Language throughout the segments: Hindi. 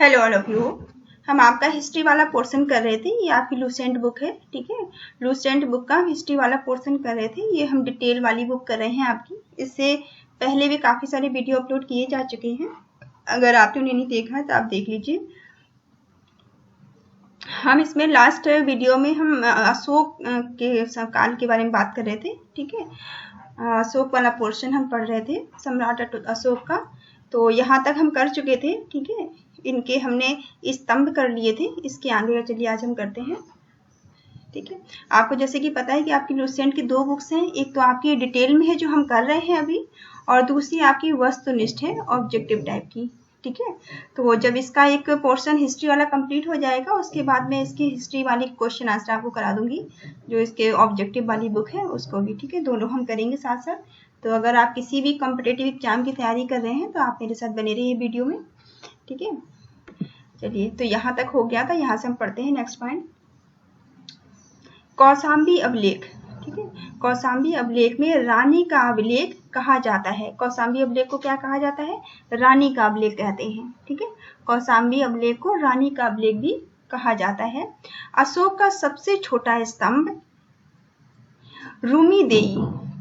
Hello all of you. हम आपका हिस्ट्री वाला पोर्शन कर रहे थे। ये आपकी लूसेंट बुक है, ठीक है। लूसेंट बुक का हिस्ट्री वाला पोर्शन कर रहे थे। ये हम डिटेल वाली बुक कर रहे हैं आपकी। इससे पहले भी काफ़ी सारे वीडियो अपलोड किए जा चुके हैं। अगर आपने उन्हें नहीं देखा है तो आप देख लीजिए। हम इसमें लास्ट वीडियो में हम अशोक के काल के बारे में बात कर रहे थे, ठीक है। अशोक वाला पोर्शन हम पढ़ रहे थे, सम्राट अशोक का। तो यहाँ तक हम कर चुके थे, ठीक है। इनके हमने स्तंभ कर लिए थे। इसके आगे का चलिए आज हम करते हैं, ठीक है। आपको जैसे कि पता है कि आपकी लूसेंट की दो बुक्स हैं। एक तो आपकी डिटेल में है जो हम कर रहे हैं अभी, और दूसरी आपकी वस्तुनिष्ठ है, ऑब्जेक्टिव टाइप की, ठीक है। तो जब इसका एक पोर्शन हिस्ट्री वाला कंप्लीट हो जाएगा, उसके बाद मैं इसकी हिस्ट्री वाली क्वेश्चन आंसर आपको करा दूंगी, जो इसके ऑब्जेक्टिव वाली बुक है उसको भी, ठीक है। दोनों हम करेंगे साथ साथ। तो अगर आप किसी भी कॉम्पिटेटिव एग्जाम की तैयारी कर रहे हैं तो आप मेरे साथ बने रहिए वीडियो में, ठीक है। चलिए, तो यहाँ तक हो गया था। यहाँ से हम पढ़ते हैं नेक्स्ट पॉइंट, कौशाम्बी अभिलेख, ठीक है। कौशाम्बी अभिलेख में रानी का अभिलेख कहा जाता है। कौशाम्बी अभिलेख को क्या कहा जाता है? रानी का अभिलेख कहते हैं, ठीक है। कौशाम्बी अभिलेख को रानी का अभिलेख भी कहा जाता है। अशोक का सबसे छोटा स्तंभ रूमीदेई,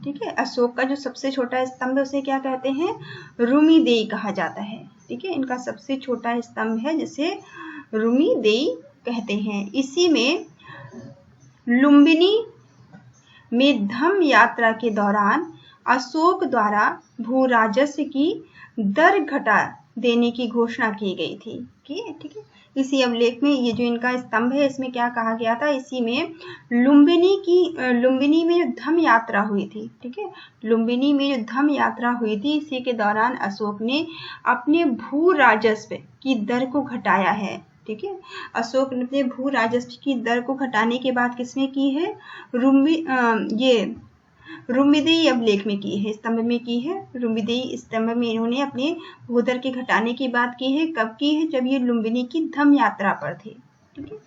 ठीक है। अशोक का जो सबसे छोटा स्तंभ है उसे क्या कहते हैं? रूमीदेई कहा जाता है, ठीक है। इनका सबसे छोटा स्तंभ है जिसे रूमीदेई कहते हैं। इसी में लुम्बिनी में धम्म यात्रा के दौरान अशोक द्वारा भू राजस्व की दर घटा देने की घोषणा की गई थी, ठीक है। इसी अभिलेख में ये जो इनका स्तंभ है इसमें क्या कहा गया था? इसी में लुम्बिनी में जो धम्म यात्रा हुई थी, ठीक है। लुम्बिनी में जो धम्म यात्रा हुई थी, इसी के दौरान अशोक ने अपने भू राजस्व की दर को घटाया है, ठीक है। अशोक ने अपने भू राजस्व की दर को घटाने के बाद किसमें की है? रूमीदेई अभिलेख में की है, स्तंभ में की है। रूमीदेई स्तंभ में इन्होंने अपने भूदर के घटाने की बात की है। कब की है? जब ये लुम्बिनी की धम्म यात्रा पर थे, ठीक है।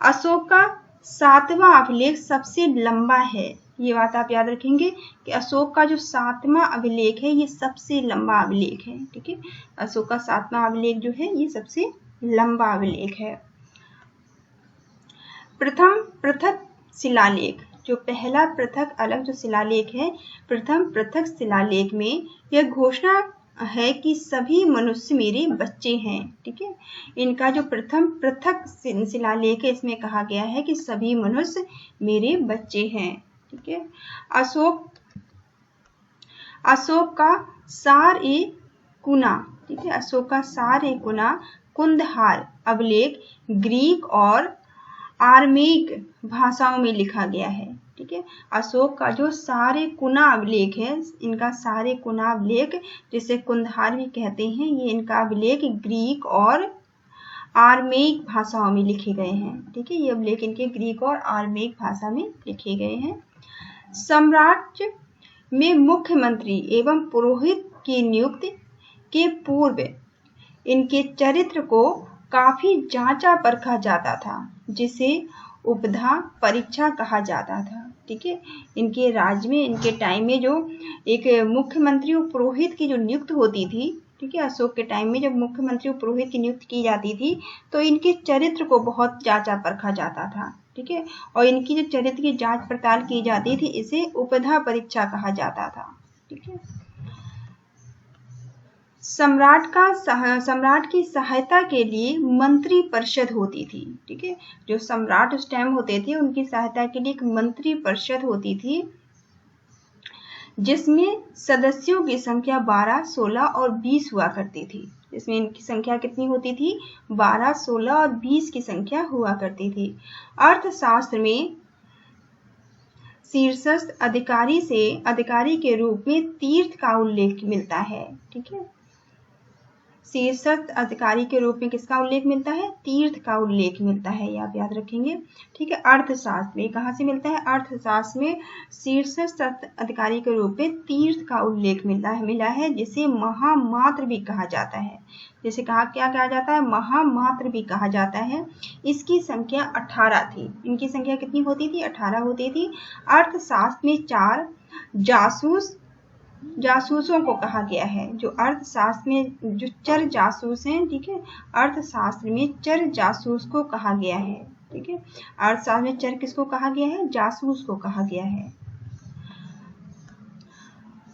अशोक का 7वां अभिलेख सबसे लंबा है। ये बात आप याद रखेंगे कि अशोक का जो 7वां अभिलेख है ये सबसे लंबा अभिलेख है, ठीक है। अशोक का 7वां अभिलेख जो है ये सबसे लंबा अभिलेख है। प्रथम पृथक शिलालेख, जो पहला पृथक अलग जो शिलालेख है, प्रथम पृथक शिलालेख में यह घोषणा है कि सभी मनुष्य मेरे बच्चे हैं, ठीक है। इनका जो प्रथम पृथक शिलालेख है इसमें कहा गया है कि सभी मनुष्य मेरे बच्चे हैं, ठीक है। अशोक का सार-ए-कुना, ठीक है। अशोक का सार-ए-कुना कुंदहार अभिलेख ग्रीक और आर्मेइक भाषाओं में लिखा गया है, ठीक है। अशोक का जो सार-ए-कुना अभिलेख है, इनका सार-ए-कुना अभिलेख जिसे कुंदहार भी कहते हैं, ये इनका अभिलेख ग्रीक और आर्मेइक भाषाओं में लिखे गए हैं, ठीक है। ये अभिलेख इनके ग्रीक और आर्मेइक भाषा में लिखे गए हैं। साम्राज्य में मुख्यमंत्री एवं पुरोहित की नियुक्ति के पूर्व इनके चरित्र को काफी जांचा परखा जाता था, जिसे उपधा परीक्षा कहा जाता था, ठीक है। इनके राज्य में, इनके टाइम में जो एक मुख्यमंत्री और पुरोहित की जो नियुक्त होती थी, ठीक है। अशोक के टाइम में जब मुख्यमंत्री और पुरोहित की नियुक्त की जाती थी तो इनके चरित्र को बहुत जांचा परखा जाता था, ठीक है। और इनकी जो चरित्र की जांच पड़ताल की जाती थी इसे उपधा परीक्षा कहा जाता था, ठीक है। सम्राट की सहायता के लिए मंत्री परिषद होती थी, ठीक है। जो सम्राट उस टाइम होते थे उनकी सहायता के लिए एक मंत्री परिषद होती थी, जिसमें सदस्यों की संख्या 12, 16 और 20 हुआ करती थी। इसमें इनकी संख्या कितनी होती थी? 12, 16 और 20 की संख्या हुआ करती थी। अर्थशास्त्र में शीर्षस्थ अधिकारी के रूप में तीर्थ का उल्लेख मिलता है, ठीक है। शीर्षस्थ अधिकारी के रूप में किसका उल्लेख मिलता है? तीर्थ का उल्लेख मिलता है, ये आप याद रखेंगे, ठीक है। अर्थशास्त्र में कहाँ से मिलता है? अर्थशास्त्र में शीर्षस्थ अधिकारी के रूप में तीर्थ का उल्लेख मिला है, जिसे महामात्र भी कहा जाता है। जैसे क्या कहा जाता है? महामात्र भी कहा जाता है। इसकी संख्या 18 थी। इनकी संख्या कितनी होती थी? 18 होती थी। अर्थशास्त्र में 4 जासूस जासूसों को कहा गया है। जो अर्थशास्त्र में जो चर जासूस हैं, ठीक है, अर्थशास्त्र में चर जासूस को कहा गया है। ठीक है, अर्थशास्त्र में चर किसको कहा गया है? जासूस को कहा गया है।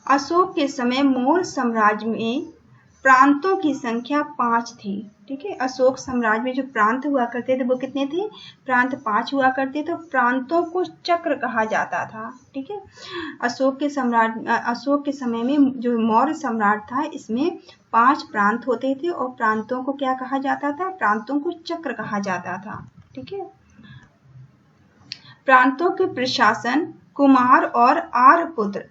अशोक के समय मौर्य साम्राज्य में प्रांतों की संख्या 5 थी। ठीक है, अशोक साम्राज्य में जो प्रांत हुआ करते थे वो कितने थे? प्रांत 5 हुआ करते थे। प्रांतों को चक्र कहा जाता था। ठीक है, अशोक के समय में जो मौर्य सम्राट था, इसमें 5 प्रांत होते थे और प्रांतों को क्या कहा जाता था? प्रांतों को चक्र कहा जाता था। ठीक है, प्रांतों के प्रशासन कुमार और आर्यपुत्र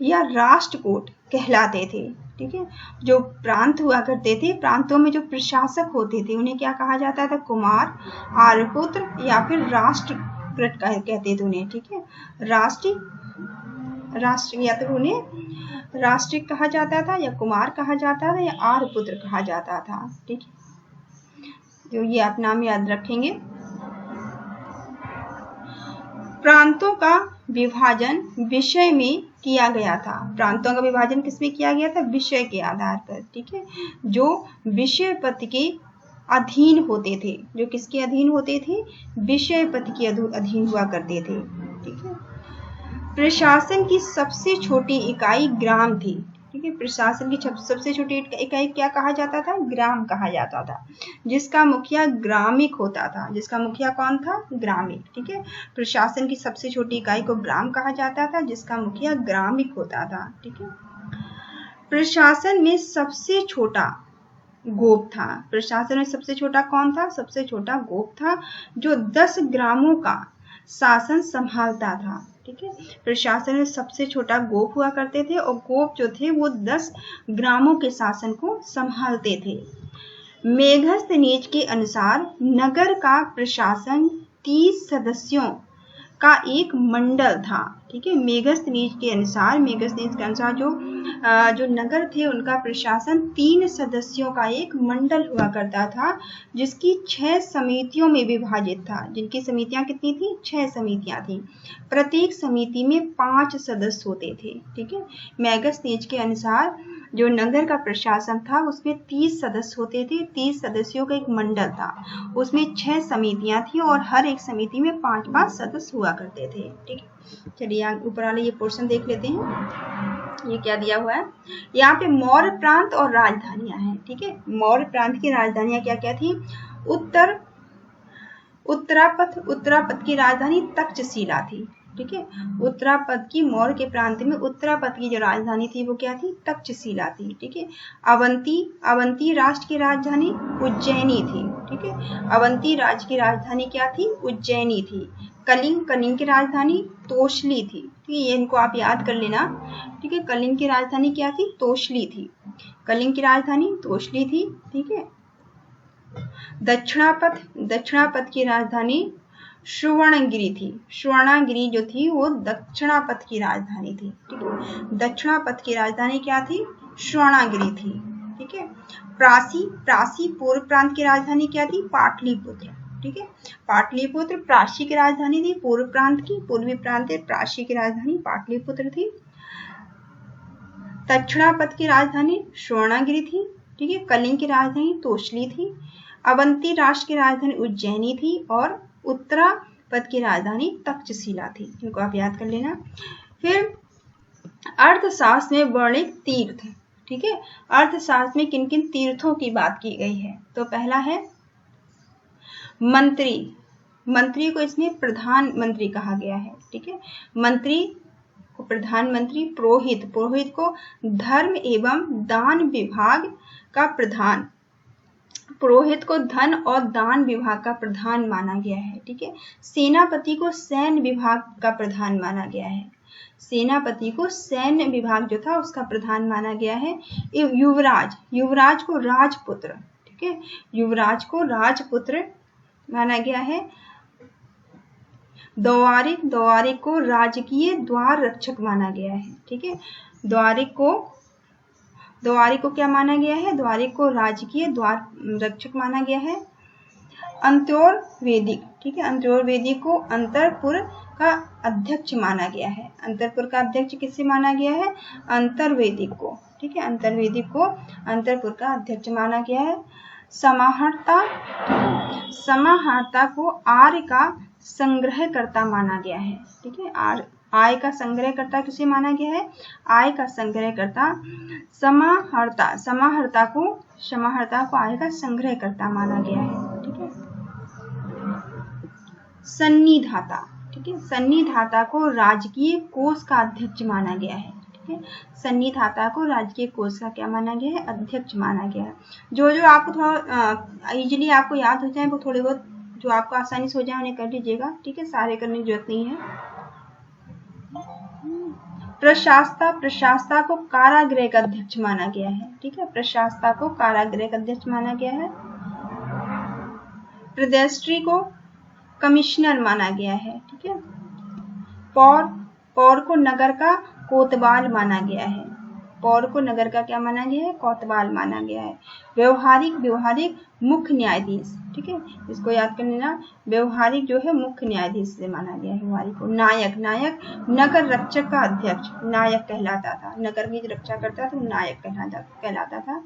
या राष्ट्रकूट कहलाते थे। ठीक है, जो प्रांत हुआ करते थे, प्रांतों में जो प्रशासक होते थे उन्हें क्या कहा जाता था? कुमार, आर्यपुत्र या फिर राष्ट्रकूट कहते थे उन्हें। ठीक है, राष्ट्र या तो उन्हें राष्ट्रिक कहा जाता था या कुमार कहा जाता था या आर्यपुत्र कहा जाता था। ठीक है, तो ये आप नाम याद रखेंगे। प्रांतों का विभाजन विषय में किया गया था। प्रांतों का विभाजन किसमें किया गया था? विषय के आधार पर। ठीक है, जो विषय पद के अधीन होते थे। जो किसके अधीन होते थे? विषय पद के अधीन हुआ करते थे। ठीक है, प्रशासन की सबसे छोटी इकाई ग्राम थी। ठीक है, प्रशासन की सबसे छोटी इकाई क्या कहा जाता था? ग्राम कहा जाता था, जिसका मुखिया ग्रामिक होता था। जिसका मुखिया कौन था? ग्रामिक। ठीक है, प्रशासन की सबसे छोटी इकाई को ग्राम कहा जाता था, जिसका मुखिया ग्रामिक होता था। ठीक है, प्रशासन में सबसे छोटा गोप था। प्रशासन में सबसे छोटा कौन था? सबसे छोटा गोप था, जो 10 ग्रामों का शासन संभालता था। ठीक है, प्रशासन में सबसे छोटा गोप हुआ करते थे और गोप जो थे वो 10 ग्रामों के शासन को संभालते थे। मेघस्थ नीच के अनुसार नगर का प्रशासन 30 सदस्यों का एक मंडल था। ठीक है, मेघस्थ नीच के अनुसार जो नगर थे उनका प्रशासन 3 सदस्यों का एक मंडल हुआ करता था, जिसकी 6 समितियों में विभाजित था। जिनकी समितियां कितनी थी? 6 समितियां थी। प्रत्येक समिति में 5 सदस्य होते थे। ठीक है, मेघस्थ नीच के अनुसार जो नगर का प्रशासन था उसमें 30 सदस्य होते थे। 30 सदस्यों का एक मंडल था, उसमें 6 समितियां थी और हर एक समिति में 5-5 सदस्य हुआ करते थे। ठीक है, चलिए ऊपर वाले ये पोर्शन देख लेते हैं। ये क्या दिया हुआ है? यहाँ पे मौर्य प्रांत और राजधानियां हैं। ठीक है, मौर्य प्रांत की राजधानियां क्या क्या थी? उत्तरापथ की राजधानी तक्षशिला थी। ठीक है, उत्तरापथ की मौर्य के प्रांत में उत्तरापथ की जो राजधानी थी वो क्या थी? तक्षशिला थी। ठीक है, अवंती राष्ट्र की राजधानी उज्जैनी थी। ठीक है, अवंती राज्य की राजधानी क्या थी? उज्जैनी थी। कलिंग की राजधानी तोशली थी। ठीक है, ये इनको आप याद कर लेना। ठीक है, कलिंग की राजधानी क्या थी? तोशली थी। कलिंग की राजधानी तोशली थी। ठीक है, दक्षिणापथ की राजधानी सुवर्णगिरी थी। सुवर्णगिरी जो थी वो दक्षिणापथ की राजधानी थी। ठीक है, दक्षिणापथ की राजधानी क्या थी? सुवर्णगिरी थी। ठीक है, प्रासी पूर्व प्रांत की राजधानी क्या थी? पाटलिपुत्र। ठीक है, पाटलिपुत्र प्राची की राजधानी थी। पूर्वी प्रांत प्राची की राजधानी पाटलिपुत्र थी। दक्षिणापथ की राजधानी सुवर्णगिरी थी। ठीक है, कलिंग की राजधानी तोशली थी। अवंती राष्ट्र की राजधानी उज्जैनी थी और उत्तरापथ की राजधानी तक्षशिला थी। इनको आप याद कर लेना। फिर अर्थशास्त्र में वर्णित तीर्थ। ठीक है, अर्थशास्त्र में किन किन तीर्थों की बात की गई है? तो पहला है मंत्री को इसमें प्रधानमंत्री कहा गया है। ठीक है, मंत्री को प्रधानमंत्री। पुरोहित को धर्म एवं दान विभाग का प्रधान। पुरोहित को धन और दान विभाग का प्रधान माना गया है। ठीक है, सेनापति को सैन्य विभाग का प्रधान माना गया है। सेनापति को सैन्य विभाग जो था उसका प्रधान माना गया है। युवराज को राजपुत्र। ठीक है, युवराज को राजपुत्र माना गया है। द्वारिक को राजकीय द्वार रक्षक माना गया है। ठीक है, द्वारिक को क्या माना गया है? द्वारिक को राजकीय द्वार रक्षक माना गया है। अंत्योरवैदिक, ठीक है, अंत्योरवैदिक को अंतरपुर का अध्यक्ष माना गया है। अंतरपुर का अध्यक्ष किससे माना गया है? अंतर्वैदिक को, ठीक है, अंतर्वैदिक को अंतरपुर का अध्यक्ष माना गया है। समाहर्ता, समाहर्ता को आर्य का संग्रहकर्ता माना गया है, ठीक है, आय का संग्रहकर्ता किसे माना गया है? आय का संग्रहकर्ता समाहर्ता, समाहर्ता को आय का संग्रहकर्ता माना गया है, ठीक है। सन्निधाता, ठीक है, सन्निधाता को राजकीय कोष का अध्यक्ष माना गया है, ठीक है, सन्निधाता को राजकीय कोष का क्या माना गया है? अध्यक्ष माना गया है। जो जो आपको थोड़ा इजीली आपको याद हो जाए, वो थोड़े बहुत जो आपको आसानी से हो जाए उन्हें कर लीजिएगा, ठीक है, सारे करने की जरूरत नहीं है। प्रशास्ता, प्रशास्ता को कारागृह का अध्यक्ष माना गया है, ठीक है, प्रशास्ता को कारागृह का अध्यक्ष माना गया है। प्रदेष्ट्री को कमिश्नर माना गया है, ठीक है। पौर, पौर को नगर का कोतवाल माना गया है, पौर को नगर का क्या माना गया है? कोतवाल माना गया है। व्यवहारिक, व्यवहारिक मुख्य न्यायाधीश, ठीक है, इसको याद कर लेना, व्यवहारिक जो है मुख्य न्यायाधीश से माना गया है व्यवहारिक को। नायक, नायक नगर रक्षक का अध्यक्ष नायक कहलाता था, नगर की रक्षा करता था नायक कहलाता था।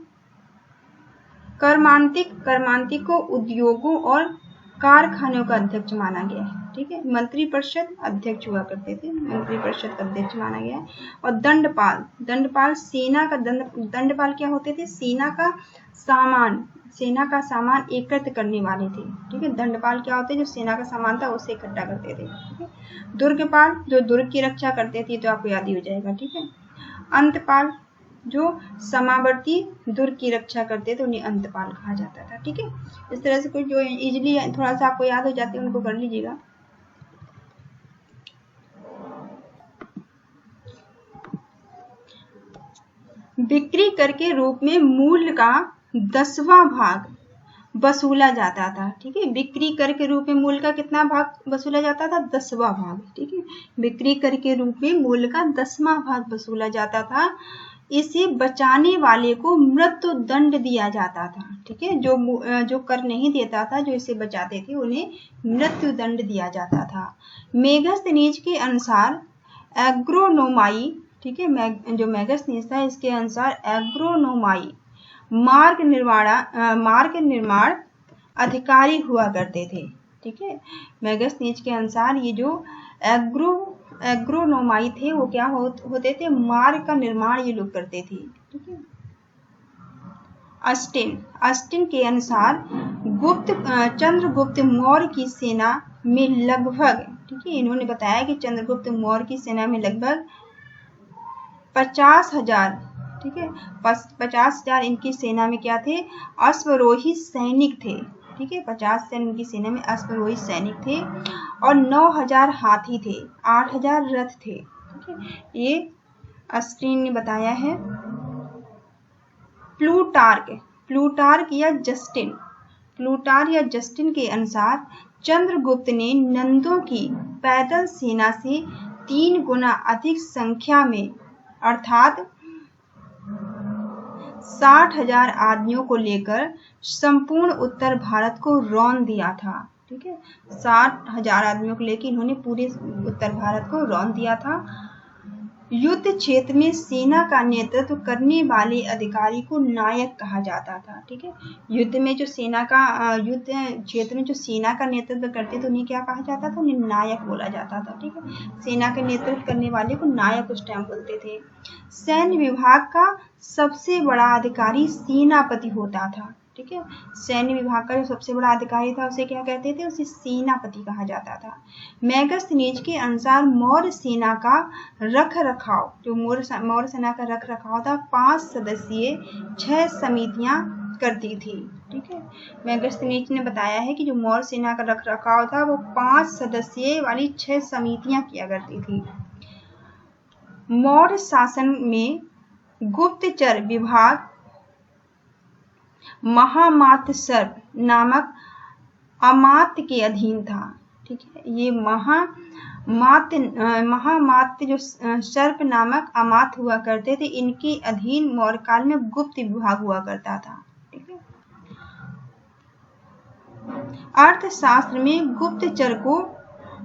कर्मांतिक, कर्मांतिक को उद्योगों और कारखानों का अध्यक्ष माना गया है, ठीक है। मंत्रिपरिषद अध्यक्ष हुआ करते थे, मंत्रिपरिषद का अध्यक्ष माना गया है। और दंडपाल, दंडपाल सेना का दंडपाल क्या होते थे? सेना का सामान एकत्र करने वाले थे, ठीक है। दंडपाल क्या होते? जो सेना का सामान था उसे इकट्ठा करते थे, ठीक है। दुर्गपाल जो दुर्ग की रक्षा करते थे, तो आपको याद ही हो जाएगा, ठीक है। अंतपाल जो समावर्ती दुर्ग की रक्षा करते थे, उन्हें अंतपाल कहा जाता था, ठीक है। इस तरह से कुछ जो इजीली थोड़ा सा आपको याद हो जाते हैं उनको कर लीजिएगा। बिक्री कर के रूप में मूल्य का 10वां भाग वसूला जाता था, ठीक है। बिक्री कर के रूप में मूल्य का कितना भाग वसूला जाता था? 10वां भाग, ठीक है। बिक्री कर के रूप में मूल्य का 10वां भाग वसूला जाता था। इसे बचाने वाले को मृत्यु दंड दिया जाता था, ठीक है। जो कर नहीं देता था, जो इसे बचाते थे, उन्हें मृत्यु दंड दिया जाता था। मेगस्थनीज के अनुसार एग्रोनोमाई, ठीक है, जो मेगस्थनीज था इसके अनुसार एग्रोनोमाई मार्ग निर्माण अधिकारी हुआ करते थे, ठीक है। मेगस्थनीज के अनुसार ये जो एग्रोनोमाई थे वो क्या होते थे? मार्ग का निर्माण ये लोग करते थे, ठीक है। अस्टिन के अनुसार चंद्रगुप्त मौर्य की सेना में लगभग, ठीक है, इन्होंने बताया कि चंद्रगुप्त मौर्य की सेना में लगभग 50,000, ठीक है, 50,000 इनकी सेना में क्या थे? अश्वरोही सैनिक थे, ठीक है। 50 इनकी सेना में अश्वरोही सैनिक थे और 9,000 हाथी थे, 8,000 रथ थे, ठीक है। ये अस्टिन ने बताया है। प्लूटार्क या जस्टिन के अनुसार चंद्रगुप्त ने नंदों की पैदल सेना से 3 गुना अधिक संख्या में अर्थात 60,000 आदमियों को लेकर संपूर्ण उत्तर भारत को रौंद दिया था, ठीक है। 60,000 आदमियों को लेकर इन्होंने पूरे उत्तर भारत को रौंद दिया था। युद्ध क्षेत्र में सेना का नेतृत्व करने वाले अधिकारी को नायक कहा जाता था, ठीक है। युद्ध क्षेत्र में जो सेना का नेतृत्व करते थे उन्हें क्या कहा जाता था? उन्हें नायक बोला जाता था, ठीक है। सेना का नेतृत्व करने वाले को नायक उस टाइम बोलते थे। सैन्य विभाग का सबसे बड़ा अधिकारी सेनापति होता था, ठीक है। सैन्य विभाग का जो सबसे बड़ा अधिकारी था उसे क्या कहते थे? उसे सेनापति कहा जाता था। मेगस्थनीज के अनुसार मौर्य सेना का रख रखाव, जो मौर्य सेना का रख रखाव था, 5 सदस्यीय 6 समितियां करती थी, ठीक है। मेगस्थनीज ने बताया है कि जो मौर्य सेना का रख रखाव था वो 5 सदस्यीय वाली 6 समितियां किया करती थी। मौर्य शासन में गुप्तचर विभाग महामात्य नामक अमात्य के अधीन था, ठीक है। ये महामात्य जो सर्प नामक अमात्य हुआ करते थे, इनके अधीन मौर्य काल में गुप्त विभाग हुआ करता था, ठीक है। अर्थशास्त्र में गुप्तचर को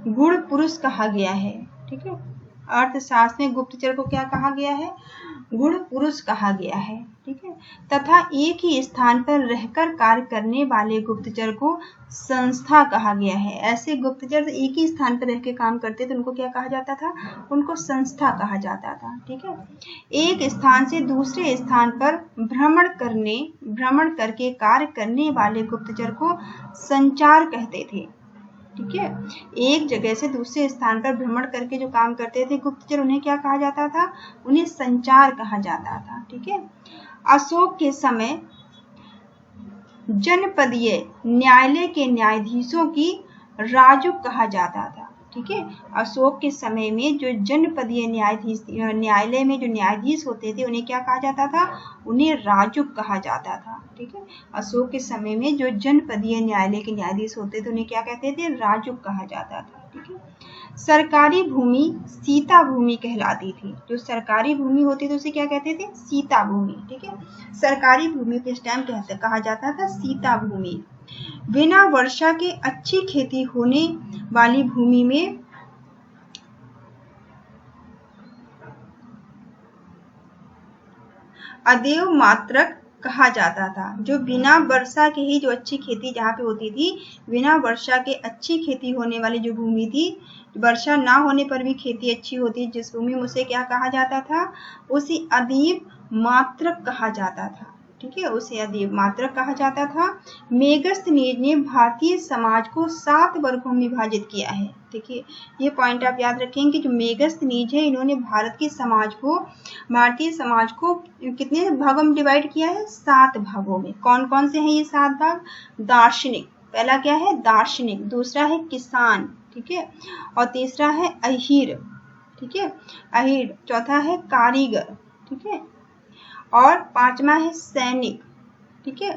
गुण पुरुष कहा गया है। ठीक है, अर्थशास्त्र में गुप्तचर को क्या कहा गया है? गुण पुरुष कहा गया है। ठीक है, तथा एक ही स्थान पर रहकर कार्य करने वाले गुप्तचर को संस्था कहा गया है। ऐसे गुप्तचर एक ही स्थान पर रहकर काम करते थे, उनको क्या कहा जाता था? उनको संस्था कहा जाता था। ठीक है, एक स्थान से दूसरे स्थान पर भ्रमण करके कार्य करने वाले गुप्तचर को संचार कहते थे। ठीक है, एक जगह से दूसरे स्थान पर भ्रमण करके जो काम करते थे गुप्तचर, उन्हें क्या कहा जाता था? उन्हें संचार कहा जाता था। ठीक है, अशोक के समय जनपदीय न्यायालय के न्यायाधीशों की राजुक कहा जाता था। ठीक है, अशोक के समय में जो जनपदीय न्यायालय में जो न्यायाधीश होते थे उन्हें क्या कहा जाता था? उन्हें राजुक कहा जाता था। ठीक है, अशोक के समय में जो जनपदीय न्यायालय के न्यायाधीश होते थे उन्हें क्या कहते थे? राजुक कहा जाता था। ठीक है, सरकारी भूमि सीता भूमि कहलाती थी। जो सरकारी भूमि होती थी उसे क्या कहते थे? सीता भूमि। ठीक है, सरकारी भूमि को इस टाइम कहा जाता था सीता भूमि। बिना वर्षा के अच्छी खेती होने वाली भूमि में अदेव मात्रक कहा जाता था। जो बिना वर्षा के ही जो अच्छी खेती जहाँ पे होती थी, बिना वर्षा के अच्छी खेती होने वाली जो भूमि थी, वर्षा ना होने पर भी खेती अच्छी होती, जिस भूमि में उसे क्या कहा जाता था? उसे अदेव मात्रक कहा जाता था। ठीक है, उसे अदेव मात्रक कहा जाता था। मेगस्थनीज ने भारतीय समाज को 7 वर्गों में विभाजित किया है। देखिए, ये पॉइंट आप याद रखेंगे। जो मेगस्थनीज है, इन्होंने भारतीय समाज को कितने भागों में डिवाइड किया है? 7 भागों में। कौन कौन से हैं ये 7 भाग? दार्शनिक, पहला क्या है? दार्शनिक। दूसरा है किसान। ठीक है, और तीसरा है अहीर। ठीक है, अहीर। चौथा है कारीगर। ठीक है, और 5वां है सैनिक। ठीक है,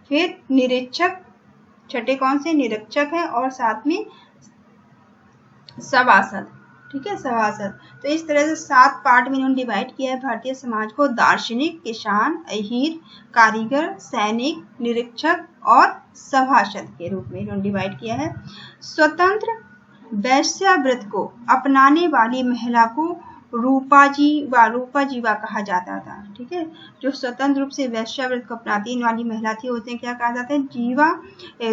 फिर निरीक्षक, छठे कौन से? निरीक्षक है, और साथ में सभासद। ठीक है, सभासद। तो इस तरह से 7 पार्ट में इन्होंने डिवाइड किया है भारतीय समाज को। दार्शनिक, किसान, अहीर, कारीगर, सैनिक, निरीक्षक और सभासद के रूप में इन्होंने डिवाइड किया है। स्वतंत्र वैश्यावृत्ति को अपनाने वाली महिला को रूपा जीवा कहा जाता था। ठीक है, जो स्वतंत्र रूप से वैश्यावृत्ति को अपनाती वाली महिला थी उसे क्या कहा जाता है?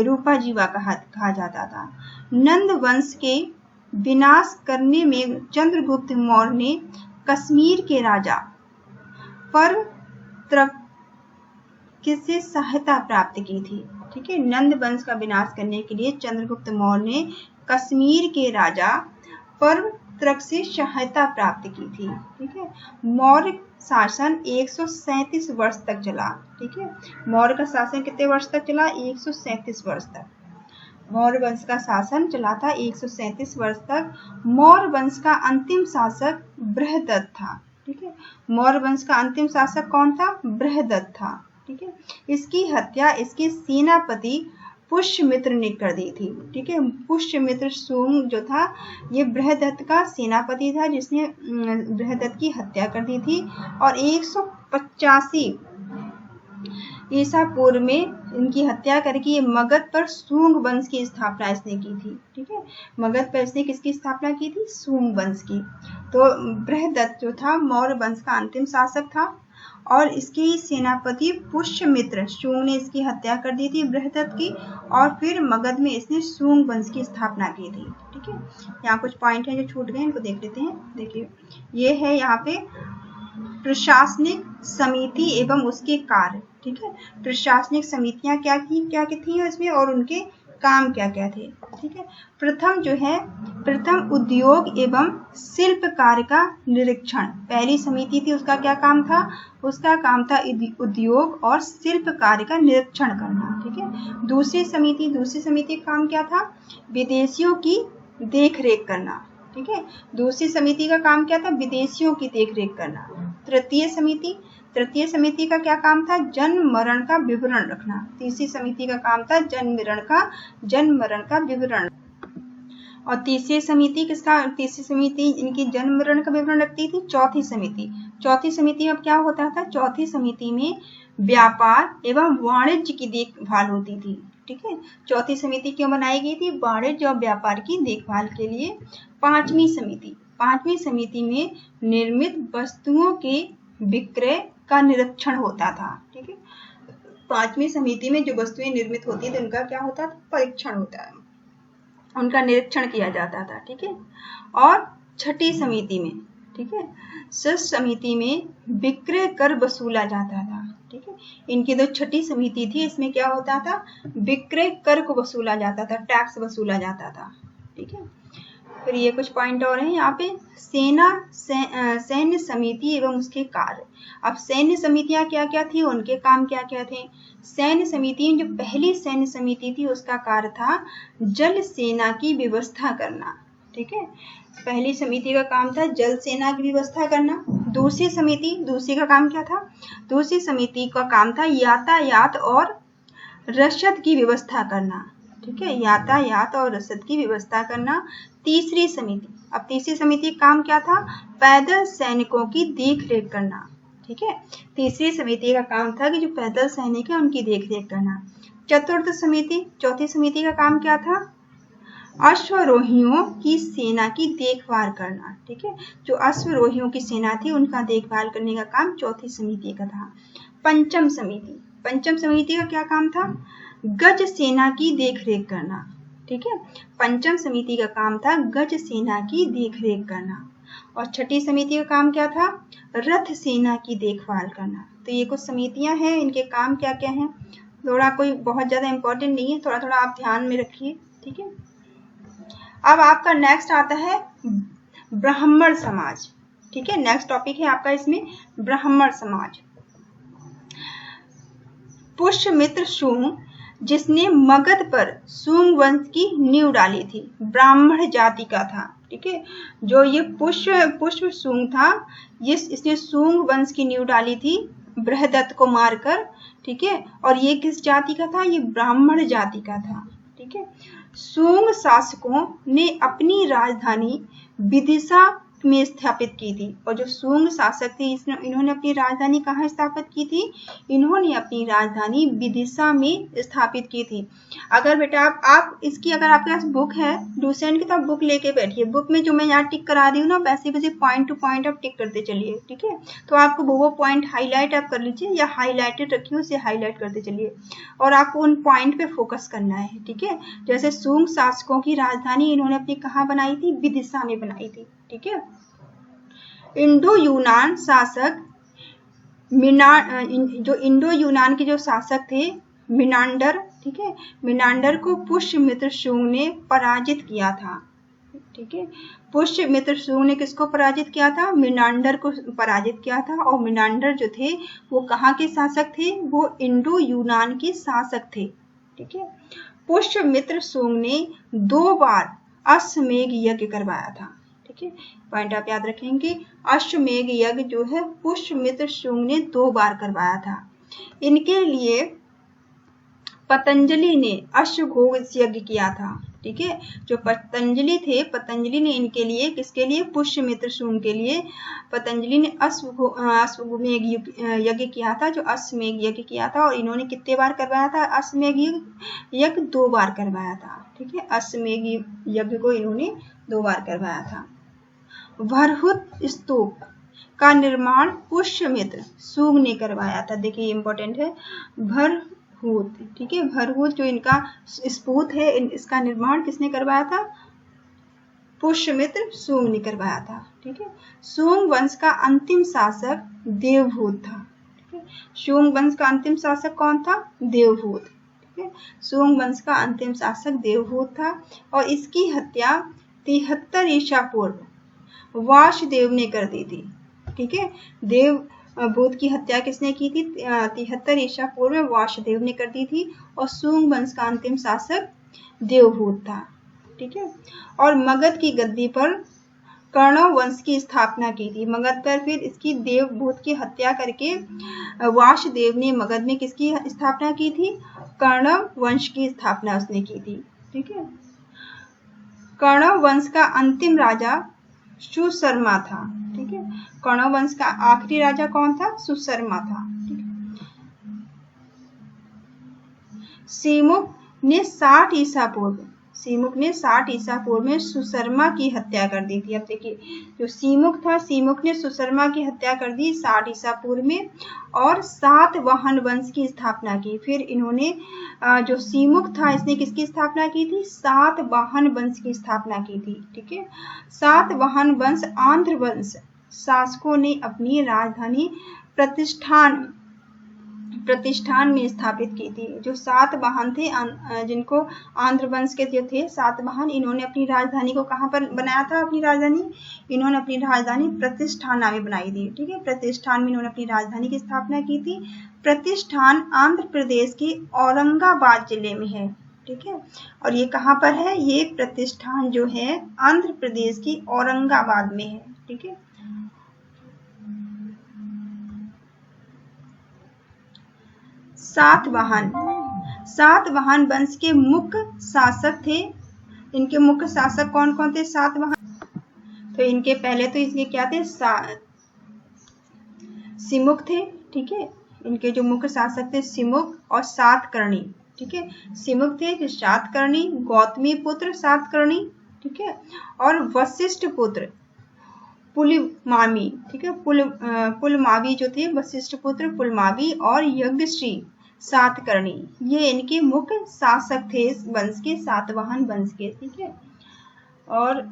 रूपा जीवा कहा जाता था। नंद वंश के विनाश करने में चंद्रगुप्त मौर्य ने कश्मीर के राजा पर्वत्रक से सहायता प्राप्त की थी। ठीक है, नंद वंश का विनाश करने के लिए चंद्रगुप्त मौर्य ने कश्मीर के राजा पर्वत्रक से सहायता प्राप्त की थी। ठीक है, मौर्य शासन 137 वर्ष तक चला। ठीक है, मौर्य का शासन कितने वर्ष तक चला? 137 वर्ष तक मौर्य वंश का शासन चला था, 137 वर्ष तक। मौर्य वंश का अंतिम शासक बृहदत्त था। ठीक है, मौर्य वंश का अंतिम शासक कौन था? बृहदत्त था। ठीक है, इसकी हत्या इसके सेनापति पुष्यमित्र ने कर दी थी। ठीक है, पुष्यमित्र सूंग जो था ये बृहदत्त का सेनापति था, जिसने बृहदत्त की हत्या कर दी थी। और 185 ईसा पूर्व में इनकी हत्या करके ये मगध पर सूंग वंश की स्थापना इसने की थी। ठीक है, मगध पर इसने किसकी स्थापना की थी? सूंग वंश की। तो बृहदत्त जो था मौर्य वंश का अंतिम शासक था, और इसके सेनापति पुष्यमित्र सूंग ने इसकी हत्या कर दी थी बृहदत्त की, और फिर मगध में इसने सूंग वंश की स्थापना की थी। ठीक है, यहाँ कुछ पॉइंट हैं जो छूट गए, इनको देख लेते हैं। देखिए, ये है यहाँ पे प्रशासनिक समिति एवं उसके कार्य। ठीक है, प्रशासनिक समितियां क्या थी इसमें, और उनके काम क्या क्या थे। ठीक है, प्रथम उद्योग एवं शिल्प कार्य का निरीक्षण। पहली समिति थी, उसका क्या काम था? उसका काम था उद्योग और शिल्प कार्य का निरीक्षण करना। ठीक है, दूसरी समिति का काम क्या था? विदेशियों की देखरेख करना। ठीक है, दूसरी समिति का काम क्या था? विदेशियों की देखरेख करना। तृतीय समिति का क्या काम था? जन्म मरण का विवरण रखना। तीसरी समिति का काम था जन्म मरण का विवरण। और तीसरी समिति इनकी जन्म मरण का विवरण रखती थी। चौथी समिति अब क्या होता था? चौथी समिति में व्यापार एवं वाणिज्य की देखभाल होती थी। ठीक है। चौथी समिति क्यों बनाई गई थी? वाणिज्य और व्यापार की देखभाल के लिए। पांचवी समिति में निर्मित वस्तुओं के विक्रय का निरीक्षण होता था, ठीक है। पांचवी समिति में जो वस्तुएं निर्मित होती थी उनका क्या होता था? परीक्षण होता है, उनका निरीक्षण किया जाता था, ठीक है। और छठी समिति में, ठीक है, षष्ठ समिति में विक्रय कर वसूला जाता था, ठीक है। इनकी जो छठी समिति थी इसमें क्या होता था? विक्रय कर को वसूला जाता था, टैक्स वसूला जाता था, ठीक है। फिर ये कुछ पॉइंट और हैं यहाँ पे। सैन्य समिति एवं उसके कार्य। अब सैन्य समितियां क्या क्या थी, उनके काम क्या क्या थे? सैन्य समिति, जो पहली सैन्य समिति थी उसका कार्य था जल सेना की व्यवस्था करना, ठीक है। पहली समिति का काम था जल सेना की व्यवस्था करना। दूसरी का काम क्या था? दूसरी समिति का काम था यातायात और रसद की व्यवस्था करना, ठीक है, यातायात और रसद की व्यवस्था करना। तीसरी समिति का काम क्या था? पैदल सैनिकों की देख रेख करना, ठीक है। तीसरी समिति का काम था कि जो पैदल सैनिक है उनकी देख रेख करना। चौथी समिति का काम क्या था? अश्वरोहियों की सेना की देखभाल करना, ठीक है। जो अश्वरोहियों की सेना थी उनका देखभाल करने का काम चौथी समिति का था। पंचम समिति का क्या काम था? गज सेना की देखरेख करना, ठीक है। पंचम समिति का काम था गज सेना की देखरेख करना। और छठी समिति का काम क्या था? रथ सेना की देखभाल करना। तो ये कुछ समितियां हैं, इनके काम क्या क्या हैं, थोड़ा कोई बहुत ज्यादा इंपॉर्टेंट नहीं है, थोड़ा थोड़ा आप ध्यान में रखिए, ठीक है। अब आपका नेक्स्ट आता है ब्राह्मण समाज, ठीक है। नेक्स्ट टॉपिक है आपका इसमें ब्राह्मण समाज। पुष्यमित्र शुंग, जिसने मगध पर शुंग वंश की नींव डाली थी, ब्राह्मण जाति का था, ठीक है। जो ये पुष्य शुंग था, इसने शुंग वंश की नींव डाली थी बृहदत्त को मारकर, ठीक है। और ये किस जाति का था? ये ब्राह्मण जाति का था, ठीक है। शुंग शासकों ने अपनी राजधानी विदिशा में स्थापित की थी। और जो शुंग शासक थे इन्होंने अपनी राजधानी कहाँ स्थापित की थी? इन्होंने अपनी राजधानी विदिशा में स्थापित की थी। अगर बेटा आप इसकी अगर आपके पास बुक है डूसेंट की, तो आप बुक लेके बैठिए। बुक में जो मैं यहाँ टिक करा रही हूँ ना, वैसे वैसे पॉइंट टू पॉइंट आप टिक करते चलिए, ठीक है। तो आपको वो पॉइंट हाईलाइट आप कर लीजिए, या हाईलाइटेड रखिए उसे हाईलाइट करते चलिए, और आपको उन पॉइंट पे फोकस करना है, ठीक है। जैसे शुंग शासकों की राजधानी इन्होंने अपनी कहाँ बनाई थी? विदिशा में बनाई थी, ठीक है। इंडो यूनान शासक जो इंडो यूनान के जो शासक थे मिनांडर, ठीक है, मिनांडर को पुष्यमित्र शुंग ने पराजित किया था, ठीक है। पुष्यमित्र शुंग ने किसको पराजित किया था? मिनांडर को पराजित किया था। और मिनांडर जो थे वो कहाँ के शासक थे? वो इंडो यूनान के शासक थे, ठीक है। पुष्यमित्र शुंग ने 2 बार अश्वमेध यज्ञ करवाया था, ठीक है। पॉइंट आप याद रखेंगे, अश्वमेध यज्ञ जो है पुष्यमित्र शुंग ने 2 बार करवाया था। इनके लिए पतंजलि ने अश्वघोष यज्ञ किया था, ठीक है। जो पतंजलि थे, पतंजलि ने इनके लिए, किसके लिए? पुष्यमित्र शुंग के लिए पतंजलि ने अश्वमेध यज्ञ किया था, जो अश्वमेध यज्ञ किया था। और इन्होंने कितने बार करवाया था अश्वमेध यज्ञ? 2 बार करवाया था, ठीक है। अश्वमेध यज्ञ को इन्होंने 2 बार करवाया था। भरहुत स्तूप का निर्माण पुष्यमित्र शुंग ने करवाया था। देखिए इंपॉर्टेंट है, भरहुत, ठीक है। भरहुत जो इनका स्तूप है, इसका निर्माण किसने करवाया था? पुष्यमित्र शुंग ने करवाया था, ठीक है। शुंग वंश का अंतिम शासक देवभूत था, ठीक है। शुंग वंश का अंतिम शासक कौन था? देवभूत, ठीक है। शुंग वंश का अंतिम शासक देवभूत था। और इसकी हत्या 73 ईसा पूर्व वासुदेव ने कर दी थी, ठीक है। देवभूत की हत्या किसने की थी? 73 ईसा पूर्व में वासुदेव ने कर दी थी। और शुंग वंश का अंतिम शासक देवभूत था, ठीक है। और मगध की गद्दी पर कर्ण वंश की स्थापना की थी। मगध पर फिर इसकी देवभूत की हत्या करके वासुदेव ने मगध में किसकी स्थापना की थी? कर्ण वंश की स्थापना उसने की थी, ठीक है। कर्ण वंश का अंतिम राजा सुशर्मा था, ठीक है। कर्ण वंश का आखिरी राजा कौन था? सुशर्मा था, ठीक है। ने 60 ईसा पूर्व, सीमुख ने 60 ईसा पूर्व में सुशर्मा की हत्या कर दी थी। अब देखिए जो सीमुख था, सीमुख ने सुशर्मा की हत्या कर दी 60 ईसा पूर्व में और सातवाहन वंश की स्थापना की। फिर इन्होंने जो सीमुख था इसने किसकी स्थापना की थी? सातवाहन वंश की स्थापना की थी। ठीक है, सातवाहन वंश आंध्र वंश शासकों ने अपनी राजधानी प्रतिष्ठान में स्थापित की थी। जो सातवाहन थे, जिनको आंध्र वंश के जो थे सातवाहन, इन्होंने अपनी राजधानी को कहाँ पर बनाया था? अपनी राजधानी इन्होंने अपनी राजधानी प्रतिष्ठान में बनाई थी। ठीक है, प्रतिष्ठान में इन्होंने अपनी राजधानी की स्थापना की थी। प्रतिष्ठान आंध्र प्रदेश के औरंगाबाद जिले में है। ठीक है, और ये कहाँ पर है? ये प्रतिष्ठान जो है आंध्र प्रदेश की औरंगाबाद में है। ठीक है, सातवाहन वंश के मुख्य शासक थे। इनके मुख्य शासक कौन कौन थे? सातवाहन। तो इनके पहले तो इसके क्या थे? सिमुख थे। ठीक है, इनके जो मुख्य शासक थे सिमुख और सातकर्णी। ठीक है, सिमुख थे जो सातकर्णी, गौतमी पुत्र सातकर्णी। ठीक है, और वशिष्ठ पुत्र पुलमावी। ठीक है, पुलमावी जो थे, वशिष्ठ पुत्र पुलमावी और यज्ञश्री सातकर्णी, ये इनके मुख्य शासक थे इस वंश के, सातवाहन वंश के। ठीक है, और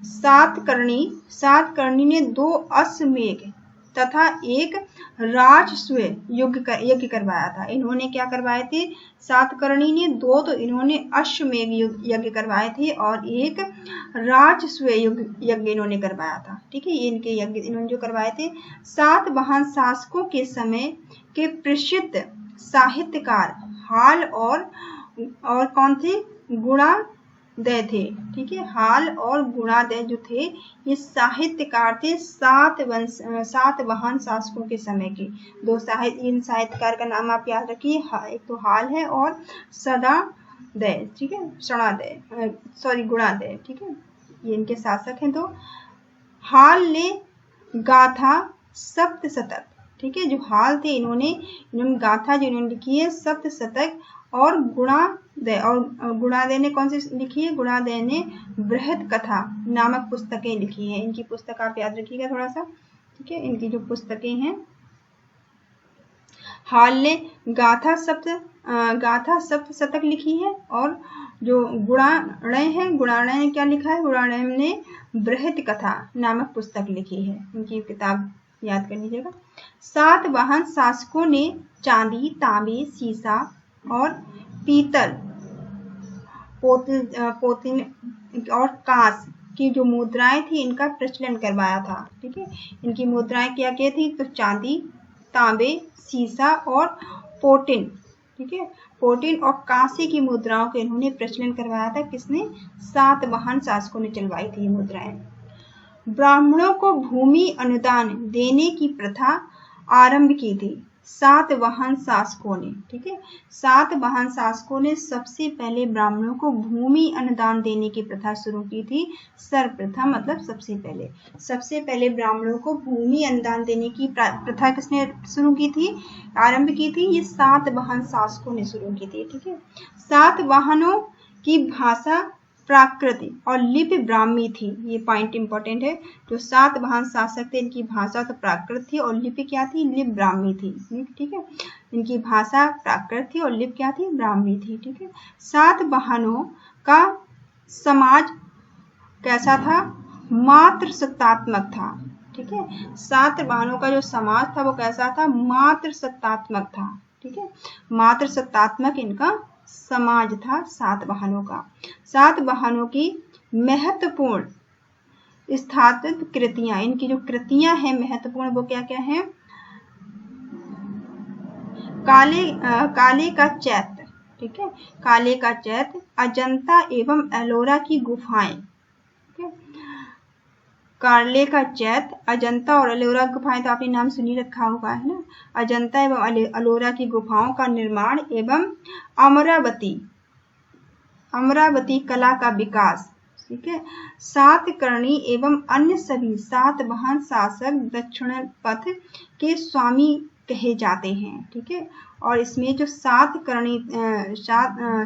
सातकर्णी ने 2 अश्वमेध तथा एक राजसूय यज्ञ करवाया था। इन्होंने क्या करवाए थे? सातकर्णी ने 2 तो इन्होंने अश्वमेध यज्ञ करवाए थे और एक राजसूय यज्ञ इन्होंने करवाया था। ठीक है, ये इनके यज्ञ इन्होंने जो करवाए थे। सातवाहन शासकों के समय के प्रसिद्ध साहित्यकार हाल और कौन थे? गुणादय थे। ठीक है, हाल और गुणादय जो थे ये साहित्यकार थे सातवाहन शासकों के समय के। इन साहित्यकार का नाम आप याद रखिए, एक तो हाल है और सदादय। ठीक है, गुणादय। ठीक है, ये इनके शासक हैं। तो हाल ने गाथा सप्तशतक। ठीक है, जो हाल थे इन्होंने गाथा जो इन्होंने लिखी है सप्तशतक, और गुणादय ने कौन सी लिखी है? गुणादय ने बृहद कथा नामक पुस्तकें लिखी हैं। इनकी पुस्तक आप याद रखिएगा थोड़ा सा। ठीक है, इनकी जो पुस्तकें हैं, हाल ने गाथा सप्तशतक लिखी है और जो गुणाणय ने क्या लिखा है? गुणाणय ने बृहद कथा नामक पुस्तक लिखी है। इनकी किताब याद कर लीजिएगा। सातवाहन शासकों ने चांदी, तांबे, सीसा और पीतल, पोतिन और कांस की जो मुद्राएं थी इनका प्रचलन करवाया था। ठीक है, इनकी मुद्राएं क्या क्या थी? तो चांदी, तांबे, सीसा और पोटिन। ठीक है, पोटिन और कांसे की मुद्राओं का इन्होंने प्रचलन करवाया था। किसने? सातवाहन शासकों ने चलवाई थी ये मुद्राएं। ब्राह्मणों को भूमि अनुदान देने की प्रथा आरंभ की थी सातवाहन शासकों ने। ठीक है, सातवाहन शासकों ने सबसे पहले ब्राह्मणों को भूमि अनुदान देने की प्रथा शुरू की थी। सर्वप्रथम मतलब सबसे पहले ब्राह्मणों को भूमि अनुदान देने की प्रथा किसने शुरू की थी? आरंभ की थी ये सातवाहन शासकों ने शुरू की थी। ठीक है, सातवाहनों की भाषा प्राकृत और लिपि ब्राह्मी थी। ये पॉइंट इंपॉर्टेंट है। जो सातवाहन शासक थे इनकी भाषा तो प्राकृत थी और लिपि क्या थी? लिपि ब्राह्मी थी। ठीक है, इनकी भाषा प्राकृत थी और लिपि क्या थी? ब्राह्मी थी। ठीक है, सातवाहनों का समाज कैसा था? मातृसत्तात्मक था। ठीक है, सातवाहनों का जो समाज था वो कैसा था? मातृसत्तात्मक था। ठीक है, मातृसत्तात्मक इनका समाज था सातवाहनों का। सातवाहनों की महत्वपूर्ण स्थापित कृतियां, इनकी जो कृतियां हैं महत्वपूर्ण वो क्या क्या है? काले का चैत्य। ठीक है, काले का चैत्य, अजंता एवं एलोरा की गुफाएं। ठीक है, काले का चैत्य, अजंता और एलोरा गुफाएं तो आपने नाम सुनी रखा होगा, है ना। अजंता एवं एलोरा की गुफाओं का निर्माण एवं अमरावती कला का विकास। ठीक है, सातकर्णी एवं अन्य सभी सातवाहन शासक दक्षिण पथ के स्वामी कहे जाते हैं। ठीक है, और इसमें जो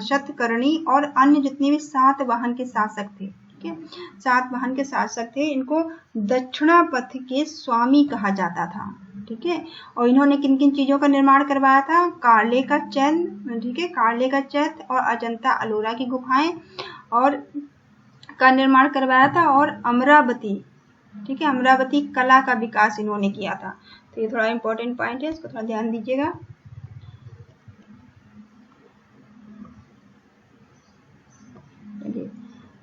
शतकर्णी और अन्य जितने भी सातवाहन के शासक थे, ठीक है, सातवाहन के शासक थे, इनको दक्षिणापथ के स्वामी कहा जाता था। ठीक है, और इन्होंने किन किन चीजों का निर्माण करवाया था? कार्ले का चैत्य, ठीक है, कार्ले का चैत्य और अजंता अलोरा की गुफाएं और का निर्माण करवाया था, और अमरावती, ठीक है, अमरावती कला का विकास इन्होंने किया था। तो ये थोड़ा इंपॉर्टेंट पॉइंट है, इसको थोड़ा ध्यान दीजिएगा।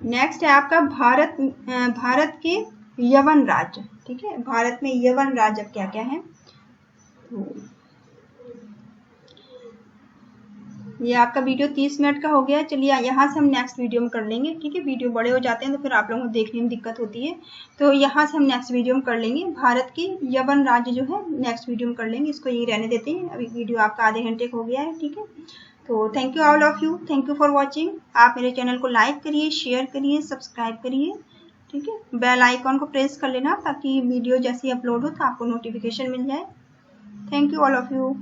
नेक्स्ट है आपका भारत के यवन राज्य। ठीक है, भारत में यवन राज्य क्या क्या है? ये आपका वीडियो 30 मिनट का हो गया। चलिए यहाँ से हम नेक्स्ट वीडियो में कर लेंगे। ठीक है, वीडियो बड़े हो जाते हैं तो फिर आप लोगों को देखने में दिक्कत होती है, तो यहाँ से हम नेक्स्ट वीडियो में कर लेंगे। भारत की यवन राज्य जो है नेक्स्ट वीडियो में कर लेंगे, इसको यही रहने देते हैं। अभी वीडियो आपका आधे घंटे का हो गया है। ठीक है, तो thank you all of you, thank you for watching. आप मेरे चैनल को लाइक करिए, शेयर करिए, सब्सक्राइब करिए। ठीक है, बेल आइकॉन को प्रेस कर लेना ताकि वीडियो जैसे ही अपलोड हो तो आपको नोटिफिकेशन मिल जाए। Thank you all of you.